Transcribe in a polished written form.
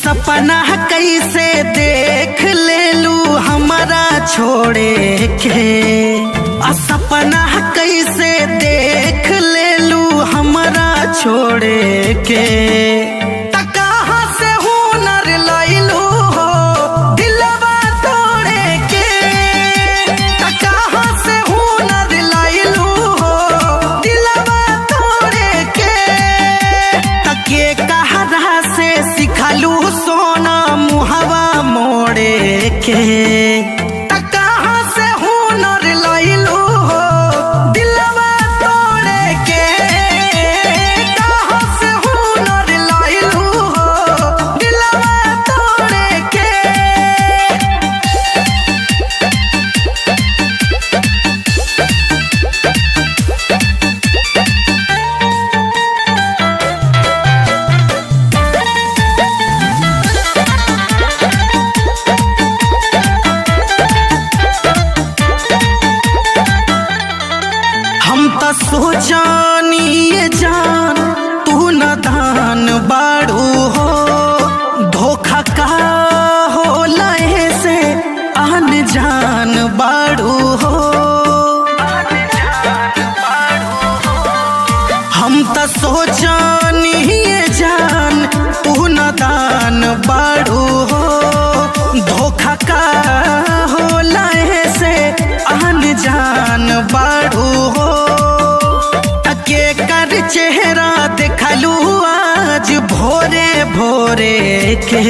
सपना कैसे देख ले लू हमारा छोड़े के। सपना कैसे देख ले लू हमारा छोड़े के। कहाँ से हुनर लैलू हो दिलवा तोड़े के। कहाँ से हुनर लैलू हो दिलवा तोड़े के। तके कहरा से सिखलू सोना मुहवा मोड़े के। कहाँ से हुनर लैलू हो दिलवा तोड़े के। कहाँ से हुनर लैलू हो दिलवा तोड़े के। हम तो सोचानी ये जान तू न दान बाड़ू हो। धोखा का हो लहे से आन जान बाड़ू हो। हम तो सोचानी ये जान तू न दान बाड़ू हो। धोखा का हो लहे से आन जान बाड़ू हो। तके कर चेहरा देखलू आज भोरे भोरे के।